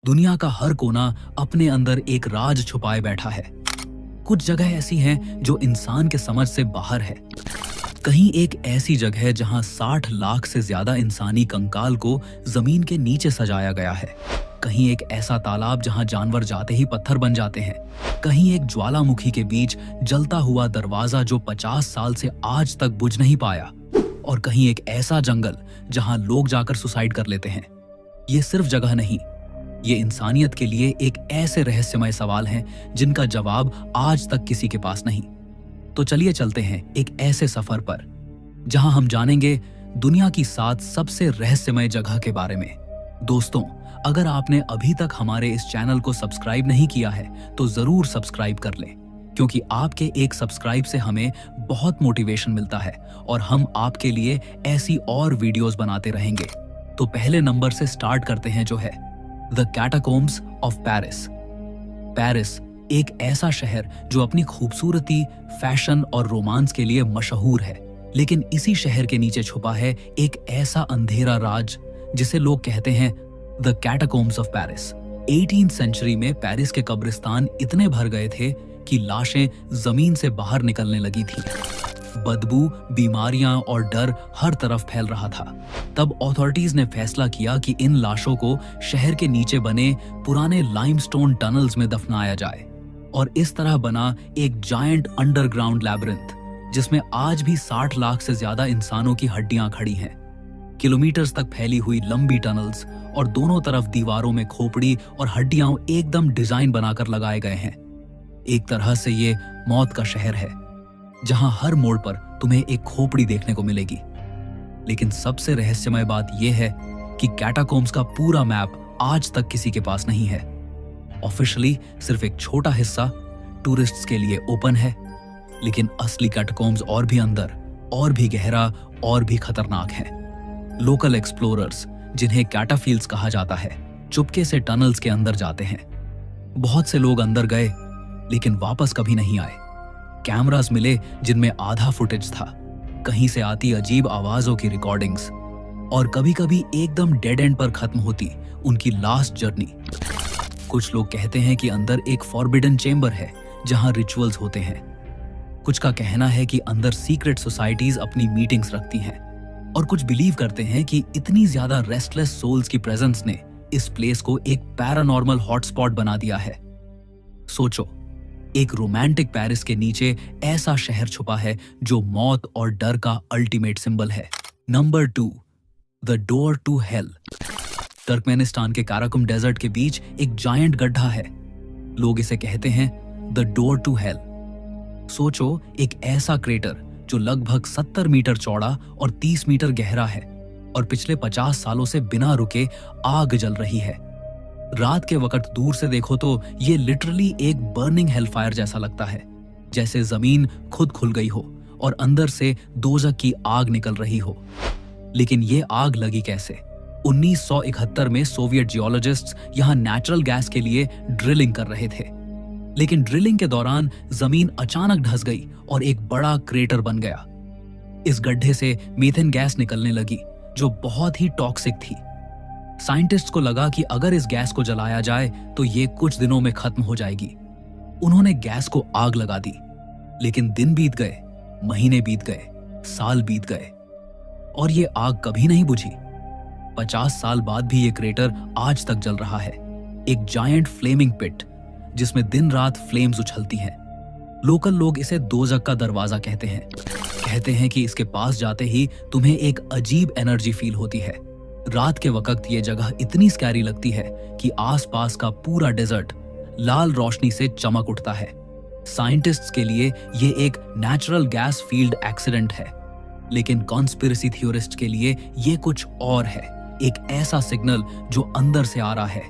दुनिया का हर कोना अपने अंदर एक राज छुपाए बैठा है। कुछ जगह ऐसी हैं जो इंसान के समझ से बाहर है। कहीं एक ऐसी जगह है जहां 60 लाख से ज्यादा इंसानी कंकाल को जमीन के नीचे सजाया गया है। कहीं एक ऐसा तालाब जहां जानवर जाते ही पत्थर बन जाते हैं। कहीं एक ज्वालामुखी के बीच जलता हुआ दरवाजा जो 50 साल से आज तक बुझ नहीं पाया। और कहीं एक ऐसा जंगल जहां लोग जाकर सुसाइड कर लेते हैं। ये सिर्फ जगह नहीं, ये इंसानियत के लिए एक ऐसे रहस्यमय सवाल हैं जिनका जवाब आज तक किसी के पास नहीं। तो चलिए चलते हैं एक ऐसे सफर पर जहां हम जानेंगे दुनिया की 7 सबसे रहस्यमय जगह के बारे में। दोस्तों, अगर आपने अभी तक हमारे इस चैनल को सब्सक्राइब नहीं किया है तो जरूर सब्सक्राइब कर लें, क्योंकि आपके एक सब्सक्राइब से हमें बहुत मोटिवेशन मिलता है और हम आपके लिए ऐसी और वीडियोस बनाते रहेंगे। तो पहले नंबर से स्टार्ट करते हैं, जो है the catacombs of Paris. Paris एक ऐसा शहर जो अपनी खूबसूरती, फैशन और रोमांस के लिए मशहूर है, लेकिन इसी शहर के नीचे छुपा है एक ऐसा अंधेरा राज जिसे लोग कहते हैं the catacombs of Paris. 18th century में पेरिस के कब्रिस्तान इतने भर गए थे कि लाशें जमीन से बाहर निकलने लगी थी। बदबू, बीमारियां और डर हर तरफ फैल रहा था। तब अथॉरिटीज ने फैसला किया कि इन लाशों को शहर के नीचे बने पुराने लाइमस्टोन टनल्स में दफनाया जाए। और इस तरह बना एक जायंट अंडरग्राउंड लैबिरिंथ, जिसमें आज भी 60 लाख से ज्यादा इंसानों की हड्डियां खड़ी हैं। किलोमीटर्स तक फैली हुई लंबी टनल्स और दोनों तरफ दीवारों में खोपड़ी और हड्डियां एकदम डिजाइन बनाकर लगाए गए हैं। एक तरह से ये मौत का शहर है, जहां हर मोड़ पर तुम्हें एक खोपड़ी देखने को मिलेगी। लेकिन सबसे रहस्यमय बात यह है कि कैटाकोम्ब्स का पूरा मैप आज तक किसी के पास नहीं है। ऑफिशियली सिर्फ एक छोटा हिस्सा टूरिस्ट्स के लिए ओपन है, लेकिन असली कैटाकोम्ब्स और भी अंदर, और भी गहरा, और भी खतरनाक है। लोकल एक्सप्लोरर्स, जिन्हें कैटाफील्ड्स कहा जाता है, चुपके से टनल्स के अंदर जाते हैं। बहुत से लोग अंदर गए लेकिन वापस कभी नहीं आए। कैमरास मिले जिनमें आधा फुटेज था, कहीं से आती अजीब आवाजों की रिकॉर्डिंग्स, और कभी कभी एकदम डेड एंड पर खत्म होती उनकी लास्ट जर्नी। कुछ लोग कहते हैं कि अंदर एक फॉरबिडन चेंबर है जहां रिचुअल्स होते हैं। कुछ का कहना है कि अंदर सीक्रेट सोसाइटीज अपनी मीटिंग्स रखती हैं, और कुछ बिलीव करते हैं कि इतनी ज्यादा रेस्टलेस सोल्स की प्रेजेंस ने इस प्लेस को एक पैरानॉर्मल हॉटस्पॉट बना दिया है। सोचो, एक रोमांटिक पेरिस के नीचे ऐसा शहर छुपा है जो मौत और डर का अल्टीमेट सिंबल है। Number 2, the door to hell. Turkmenistan के काराकुम डेजर्ट के बीच एक जायंट गड्ढा है। लोग इसे कहते हैं द डोर टू हेल। सोचो, एक ऐसा क्रेटर जो लगभग 70 मीटर चौड़ा और 30 मीटर गहरा है, और पिछले 50 सालों से बिना रुके आग जल रही है। रात के वक्त दूर से देखो तो ये लिटरली एक बर्निंग हेलफायर जैसा लगता है, जैसे जमीन खुद खुल गई हो और अंदर से दोजख की आग निकल रही हो। लेकिन ये आग लगी कैसे? 1971 में सोवियत जियोलॉजिस्ट्स यहाँ नेचुरल गैस के लिए ड्रिलिंग कर रहे थे, लेकिन ड्रिलिंग के दौरान जमीन अचानक धंस गई और एक बड़ा क्रेटर बन गया। इस गड्ढे से मीथेन गैस निकलने लगी जो बहुत ही टॉक्सिक थी। साइंटिस्ट्स को लगा कि अगर इस गैस को जलाया जाए तो ये कुछ दिनों में खत्म हो जाएगी। उन्होंने गैस को आग लगा दी, लेकिन दिन बीत गए, महीने बीत गए, साल बीत गए, और ये आग कभी नहीं बुझी। 50 साल बाद भी ये क्रेटर आज तक जल रहा है, एक जायंट फ्लेमिंग पिट जिसमें दिन रात फ्लेम्स उछलती हैं। लोकल लोग इसे दोजख का दरवाजा कहते हैं। कहते हैं कि इसके पास जाते ही तुम्हें एक अजीब एनर्जी फील होती है। रात के वक्त ये जगह इतनी स्कैरी लगती है कि आसपास का पूरा डेजर्ट लाल रोशनी से चमक उठता है। साइंटिस्ट्स के लिए ये एक नेचुरल गैस फील्ड एक्सीडेंट है, लेकिन कॉन्स्पिरेसी थ्योरिस्ट के लिए ये कुछ और है। एक ऐसा सिग्नल जो अंदर से आ रहा है,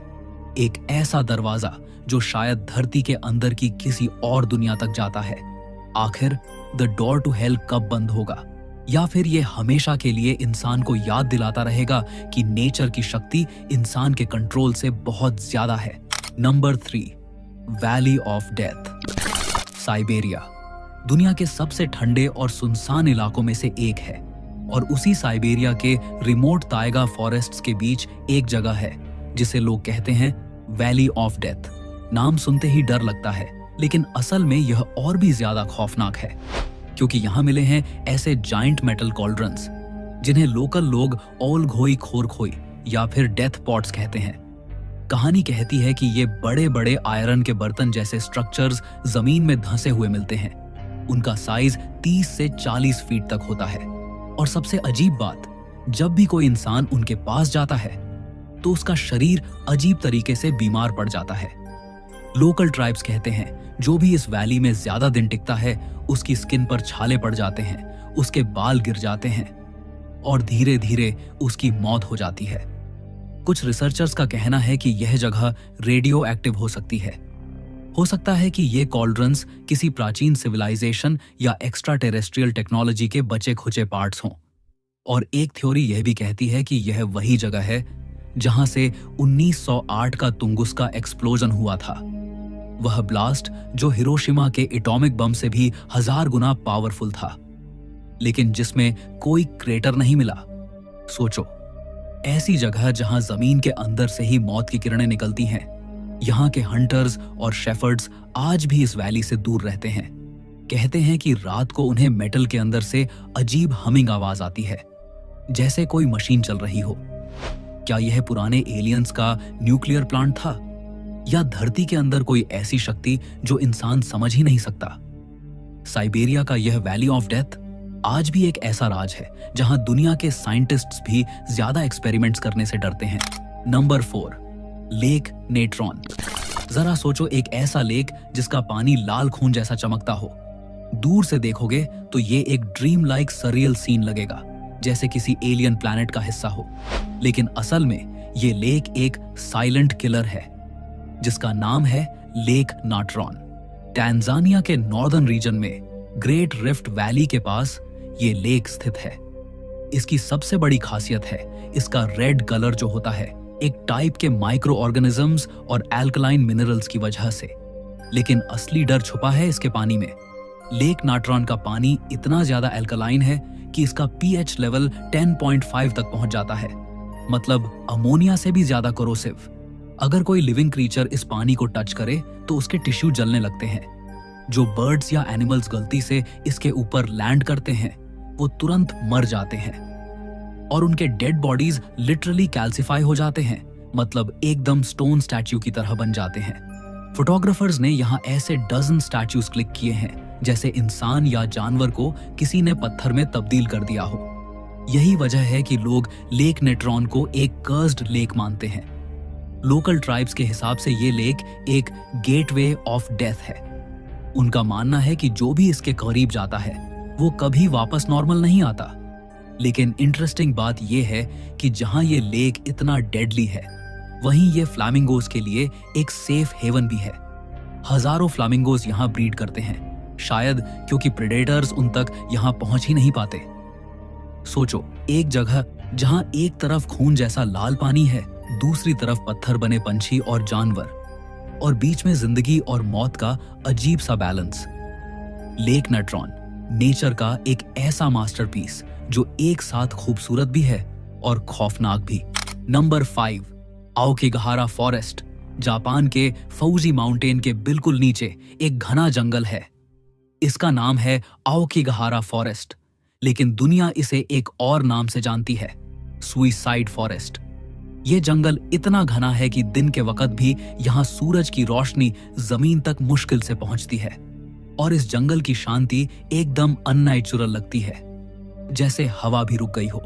एक ऐसा दरवाजा जो शायद धरती के अंदर की किसी और दुनिया तक जाता है। आखिर द डोर टू हेल कब बंद होगा? या फिर ये हमेशा के लिए इंसान को याद दिलाता रहेगा कि नेचर की शक्ति इंसान के कंट्रोल से बहुत ज्यादा है। Number 3, valley of death. Siberia दुनिया के सबसे ठंडे और सुनसान इलाकों में से एक है, और उसी साइबेरिया के रिमोट ताइगा फॉरेस्ट्स के बीच एक जगह है जिसे लोग कहते हैं वैली ऑफ डेथ। नाम सुनते ही डर लगता है, लेकिन असल में यह और भी ज्यादा खौफनाक है, क्योंकि यहाँ मिले हैं ऐसे जाइंट मेटल कॉल्ड्रन्स जिन्हें लोकल लोग ओल घोई खोर खोई या फिर डेथ पॉट्स कहते हैं। कहानी कहती है कि ये बड़े बड़े आयरन के बर्तन जैसे स्ट्रक्चर्स जमीन में धंसे हुए मिलते हैं। उनका साइज 30 से 40 फीट तक होता है। और सबसे अजीब बात, जब भी कोई इंसान उनके पास जाता है तो उसका शरीर अजीब तरीके से बीमार पड़ जाता है। लोकल ट्राइब्स कहते हैं जो भी इस वैली में ज्यादा दिन टिकता है उसकी स्किन पर छाले पड़ जाते हैं, उसके बाल गिर जाते हैं और धीरे धीरे उसकी मौत हो जाती है। कुछ रिसर्चर्स का कहना है कि यह जगह रेडियो एक्टिव हो सकती है। हो सकता है कि ये कॉल्ड्रन्स किसी प्राचीन सिविलाइजेशन या एक्स्ट्रा टेरेस्ट्रियल टेक्नोलॉजी के बचे खुचे पार्ट्स हों। और एक थ्योरी यह भी कहती है कि यह वही जगह है जहां से 1908 का तुंगुस्का एक्सप्लोजन हुआ था। वह ब्लास्ट जो हिरोशिमा के एटॉमिक बम से भी 1000 गुना पावरफुल था, लेकिन जिसमें कोई क्रेटर नहीं मिला। सोचो, ऐसी जगह जहां जमीन के अंदर से ही मौत की किरणें निकलती हैं। यहाँ के हंटर्स और शेफर्ड्स आज भी इस वैली से दूर रहते हैं। कहते हैं कि रात को उन्हें मेटल के अंदर से अजीब हमिंग आवाज आती है, जैसे कोई मशीन चल रही हो। क्या यह पुराने एलियंस का न्यूक्लियर प्लांट था, या धरती के अंदर कोई ऐसी शक्ति जो इंसान समझ ही नहीं सकता? साइबेरिया का यह वैली ऑफ डेथ आज भी एक ऐसा राज है जहां दुनिया के साइंटिस्ट्स भी ज्यादा एक्सपेरिमेंट्स करने से डरते हैं। Number 4, lake Natron. जरा सोचो, एक ऐसा लेक जिसका पानी लाल खून जैसा चमकता हो। दूर से देखोगे तो ये एक ड्रीम लाइक सरियल सीन लगेगा, जैसे किसी एलियन प्लैनेट का हिस्सा हो। लेकिन असल में ये लेक एक साइलेंट किलर है जिसका नाम है लेक नाट्रॉन। टैंजानिया के नॉर्दर्न रीजन में ग्रेट रिफ्ट वैली के पास ये लेक स्थित है। इसकी सबसे बड़ी खासियत है इसका रेड कलर जो होता है, एक टाइप के माइक्रो ऑर्गेनिजम्स और एल्कलाइन मिनरल्स की वजह से। लेकिन असली डर छुपा है इसके पानी में। लेक नाट्रॉन का पानी इतना ज्यादा एल्कलाइन है कि इसका पीएच लेवल 10.5 तक पहुंच जाता है, मतलब अमोनिया से भी ज्यादा कोरोसिव। अगर कोई लिविंग क्रीचर इस पानी को टच करे तो उसके टिश्यू जलने लगते हैं। जो बर्ड्स या एनिमल्स गलती से इसके ऊपर लैंड करते हैं वो तुरंत मर जाते हैं और उनके डेड बॉडीज लिटरली कैल्सिफाई हो जाते हैं, मतलब एकदम स्टोन स्टैच्यू की तरह बन जाते हैं। फोटोग्राफर्स ने यहाँ ऐसे डजन स्टैच्यूज क्लिक किए हैं जैसे इंसान या जानवर को किसी ने पत्थर में तब्दील कर दिया हो। यही वजह है कि लोग लेक नेट्रॉन को एक कर्स्ड लेक मानते हैं। लोकल ट्राइब्स के हिसाब से ये लेक एक गेटवे ऑफ डेथ है। उनका मानना है कि जो भी इसके करीब जाता है वो कभी वापस नॉर्मल नहीं आता। लेकिन इंटरेस्टिंग बात यह है कि जहां ये लेक इतना डेडली है, वहीं ये फ्लामिंगोज के लिए एक सेफ हेवन भी है। हजारों फ्लामिंगोज यहाँ ब्रीड करते हैं, शायद क्योंकि प्रेडेटर्स उन तक यहाँ पहुंच ही नहीं पाते। सोचो, एक जगह जहां एक तरफ खून जैसा लाल पानी है, दूसरी तरफ पत्थर बने पंछी और जानवर, और बीच में जिंदगी और मौत का अजीब सा बैलेंस। लेक नेट्रॉन नेचर का एक ऐसा मास्टरपीस जो एक साथ खूबसूरत भी है और खौफनाक भी। Number 5, आओकिगहारा forest. जापान के फौजी माउंटेन के बिल्कुल नीचे एक घना जंगल है। इसका नाम है आओकिगहारा फॉरेस्ट, लेकिन दुनिया इसे एक और नाम से जानती है, सुइसाइड फॉरेस्ट। ये जंगल इतना घना है कि दिन के वक्त भी यहाँ सूरज की रोशनी जमीन तक मुश्किल से पहुंचती है, और इस जंगल की शांति एकदम अननेचुरल लगती है, जैसे हवा भी रुक गई हो।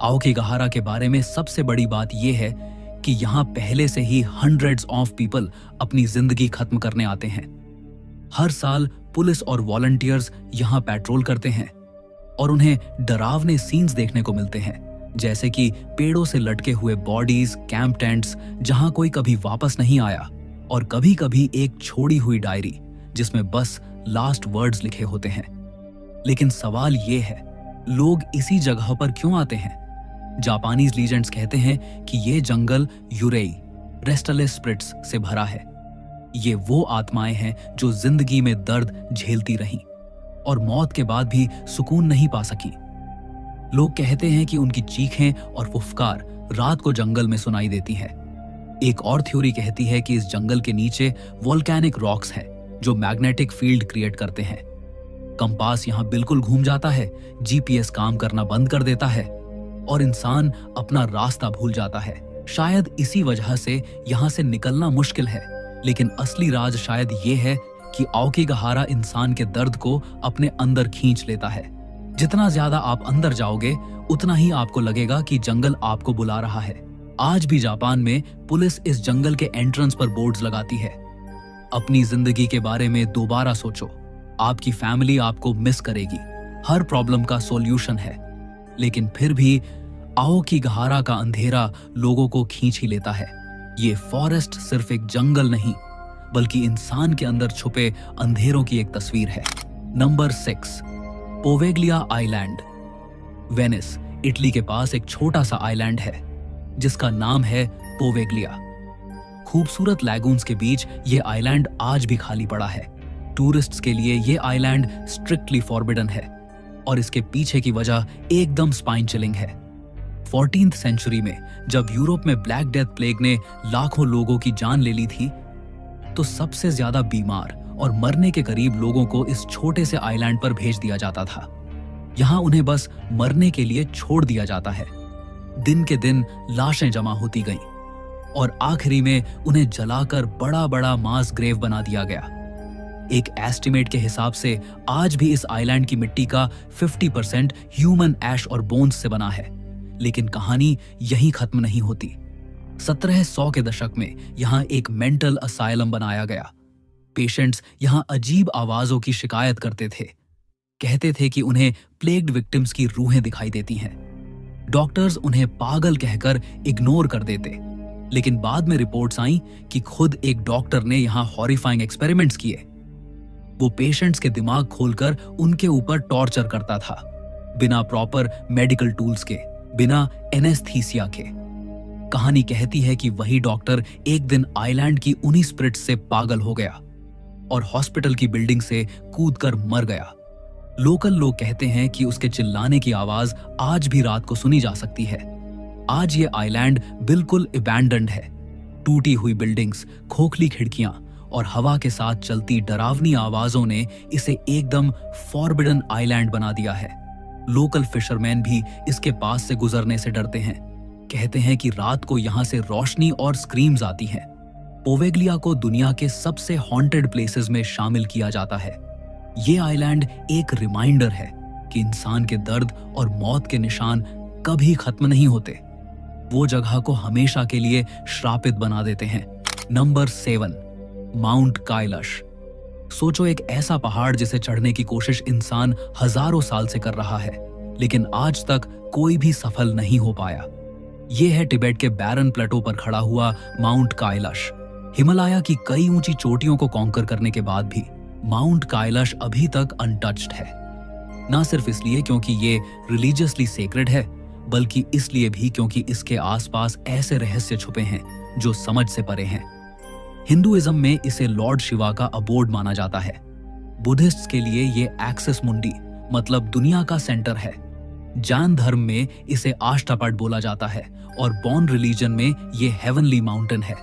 आओकिगहारा के बारे में सबसे बड़ी बात यह है कि यहाँ पहले से ही हंड्रेड्स ऑफ पीपल अपनी जिंदगी खत्म करने आते हैं। हर साल पुलिस और वॉलंटियर्स यहाँ पेट्रोल करते हैं और उन्हें डरावने सीन्स देखने को मिलते हैं, जैसे कि पेड़ों से लटके हुए बॉडीज, कैंप टेंट्स जहां कोई कभी वापस नहीं आया, और कभी कभी एक छोड़ी हुई डायरी जिसमें बस लास्ट वर्ड्स लिखे होते हैं। लेकिन सवाल ये है, लोग इसी जगह पर क्यों आते हैं? जापानीज लीजेंड्स कहते हैं कि ये जंगल यूरेई, रेस्टलेस स्पिरिट्स से भरा है। ये वो आत्माएं हैं जो जिंदगी में दर्द झेलती रहीं और मौत के बाद भी सुकून नहीं पा सकी। लोग कहते हैं कि उनकी चीखें और फुफकार रात को जंगल में सुनाई देती हैं। एक और थ्योरी कहती है कि इस जंगल के नीचे वोल्केनिक रॉक्स हैं जो मैग्नेटिक फील्ड क्रिएट करते हैं। कंपास यहां बिल्कुल घूम जाता है, जीपीएस काम करना बंद कर देता है और इंसान अपना रास्ता भूल जाता है। शायद इसी वजह से यहां से निकलना मुश्किल है, लेकिन असली राज शायद ये है कि औकीगहारा इंसान के दर्द को अपने अंदर खींच लेता है। जितना ज्यादा आप अंदर जाओगे उतना ही आपको लगेगा कि जंगल आपको बुला रहा है। आज भी जापान में पुलिस इस जंगल के एंट्रेंस पर बोर्ड्स लगाती है। अपनी जिंदगी के बारे में दोबारा सोचो, आपकी फैमिली आपको मिस करेगी, हर प्रॉब्लम का सॉल्यूशन है, लेकिन फिर भी औकीगहारा का अंधेरा लोगों को खींच ही लेता है। ये फॉरेस्ट सिर्फ एक जंगल नहीं, बल्कि इंसान के अंदर छुपे अंधेरों की एक तस्वीर है। Number 6, Poveglia island. Venice, Italy के पास एक छोटा सा आइलैंड है जिसका नाम है पोवेग्लिया। खूबसूरत लैगून्स के बीच ये आइलैंड आज भी खाली पड़ा है। टूरिस्ट्स के लिए ये आइलैंड स्ट्रिक्टली फॉरबिडन है और इसके पीछे की वजह एकदम स्पाइन चिलिंग है। 14th सेंचुरी में जब यूरोप में ब्लैक डेथ प्लेग ने लाखों लोगों की जान ले ली थी, तो सबसे ज्यादा बीमार और मरने के करीब लोगों को इस छोटे से आइलैंड पर भेज दिया जाता था। यहां उन्हें बस मरने के लिए छोड़ दिया जाता है। दिन के दिन लाशें जमा होती गईं और आखिरी में उन्हें जलाकर बड़ा बड़ा मास ग्रेव बना दिया गया। एक एस्टिमेट के हिसाब से आज भी इस आइलैंड की मिट्टी का 50% ह्यूमन ऐश और बोन्स से बना है। लेकिन कहानी यहीं खत्म नहीं होती। 1700 के दशक में यहां एक मेंटल असाइलम बनाया गया। पेशेंट्स यहां अजीब आवाजों की शिकायत करते थे। कहते थे कि उन्हें प्लेग्ड विक्टिम्स की रूहें दिखाई देती हैं। डॉक्टर्स उन्हें पागल कहकर इग्नोर कर देते, लेकिन बाद में रिपोर्ट्स आईं कि खुद एक डॉक्टर ने यहां हॉरिफाइंग एक्सपेरिमेंट्स किए। वो पेशेंट्स के दिमाग खोलकर उनके ऊपर टॉर्चर करता था, बिना प्रॉपर मेडिकल टूल्स के, बिना एनेस्थीसिया के। कहानी कहती है कि वही डॉक्टर एक दिन आइलैंड की उन्हीं स्पिरिट्स से पागल हो गया और हॉस्पिटल की बिल्डिंग से कूदकर मर गया। लोकल लोग कहते हैं कि उसके चिल्लाने की आवाज आज भी रात को सुनी जा सकती है। आज ये आइलैंड बिल्कुल अबैंडन्ड है। टूटी हुई बिल्डिंग्स, खोखली खिड़कियां और हवा के साथ चलती डरावनी आवाजों ने इसे एकदम फॉरबिडन आइलैंड बना दिया है। लोकल फिशरमैन भी इसके पास से गुजरने से डरते हैं। कहते हैं कि रात को यहां से रोशनी और स्क्रीम्स आती हैं। पोवेग्लिया को दुनिया के सबसे हॉन्टेड प्लेसेस में शामिल किया जाता है। ये आइलैंड एक रिमाइंडर है कि इंसान के दर्द और मौत के निशान कभी खत्म नहीं होते। वो जगह को हमेशा के लिए श्रापित बना देते हैं। Number 7, mount Kailash. सोचो, एक ऐसा पहाड़ जिसे चढ़ने की कोशिश इंसान हजारों साल से कर रहा है, लेकिन आज तक कोई भी सफल नहीं हो पाया। ये है तिब्बत के बैरन प्लेटो पर खड़ा हुआ माउंट काइलाश। हिमालय की कई ऊंची चोटियों को कॉन्कर करने के बाद भी माउंट काइलाश अभी तक अनटच्ड है। ना सिर्फ इसलिए क्योंकि ये रिलीजियसली सेक्रेड है, बल्कि इसलिए भी क्योंकि इसके आसपास ऐसे रहस्य छुपे हैं जो समझ से परे हैं। हिंदुइज्म में इसे लॉर्ड शिवा का अबोर्ड माना जाता है। बुद्धिस्ट्स के लिए ये एक्सिस मुंडी मतलब दुनिया का सेंटर है। जैन धर्म में इसे आष्टापट बोला जाता है और बॉन रिलीजन में ये हेवनली माउंटेन है,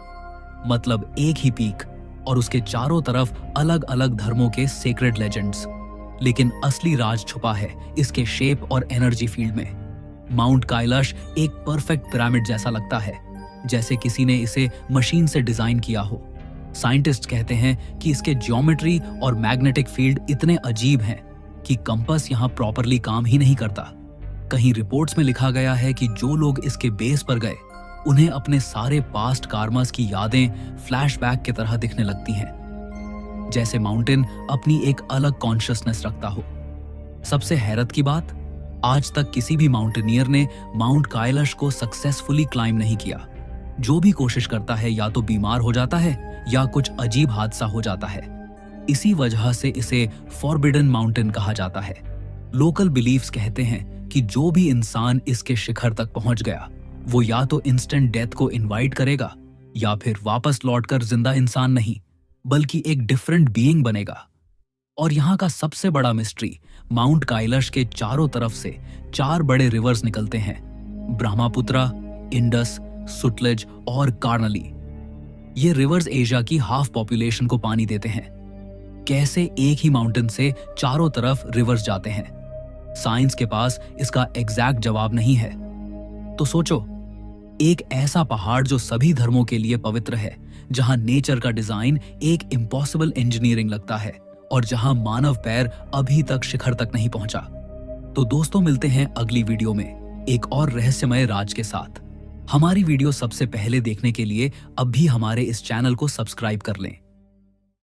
मतलब एक ही पीक और उसके चारों तरफ अलग अलग धर्मों के सेक्रेड लेजेंड्स। लेकिन असली राज छुपा है इसके शेप और एनर्जी फील्ड में। माउंट काइलाश एक परफेक्ट पिरामिड जैसा लगता है, जैसे किसी ने इसे मशीन से डिजाइन किया हो। साइंटिस्ट कहते हैं कि इसके ज्योमेट्री और मैग्नेटिक फील्ड इतने अजीब हैं कि कंपास यहां प्रॉपरली काम ही नहीं करता। कहीं रिपोर्ट्स में लिखा गया है कि जो लोग इसके बेस पर गए उन्हें अपने सारे पास्ट कार्मास की यादें फ्लैशबैक की तरह दिखने लगती हैं, जैसे माउंटेन अपनी एक अलग कॉन्शियसनेस रखता हो। सबसे हैरत की बात, आज तक किसी भी माउंटेनियर ने माउंट काइलाश को सक्सेसफुली क्लाइम नहीं किया। जो भी कोशिश करता है या तो बीमार हो जाता है या कुछ अजीब हादसा हो जाता है। इसी वजह से इसे फॉरबिडन माउंटेन कहा जाता है। लोकल बिलीफ्स कहते हैं कि जो भी इंसान इसके शिखर तक पहुंच गया वो या तो इंस्टेंट डेथ को इनवाइट करेगा या फिर वापस लौटकर जिंदा इंसान नहीं बल्कि एक डिफरेंट बीइंग बनेगा। और यहाँ का सबसे बड़ा मिस्ट्री, माउंट काइलाश के चारों तरफ से 4 बड़े रिवर्स निकलते हैं, ब्रह्मपुत्रा, इंडस, सुतलेज और कार्नली। ये रिवर्स एशिया की हाफ पॉपुलेशन को पानी देते हैं। कैसे एक ही माउंटेन से चारों तरफ रिवर्स जाते हैं? साइंस के पास इसका एग्जैक्ट जवाब नहीं है। तो सोचो, एक ऐसा पहाड़ जो सभी धर्मों के लिए पवित्र है, जहां नेचर का डिजाइन एक इम्पॉसिबल इंजीनियरिंग लगता है और जहां मानव पैर अभी तक शिखर तक नहीं पहुंचा। तो दोस्तों, मिलते हैं अगली वीडियो में एक और रहस्यमय राज के साथ। हमारी वीडियो सबसे पहले देखने के लिए अब भी हमारे इस चैनल को सब्सक्राइब कर लें।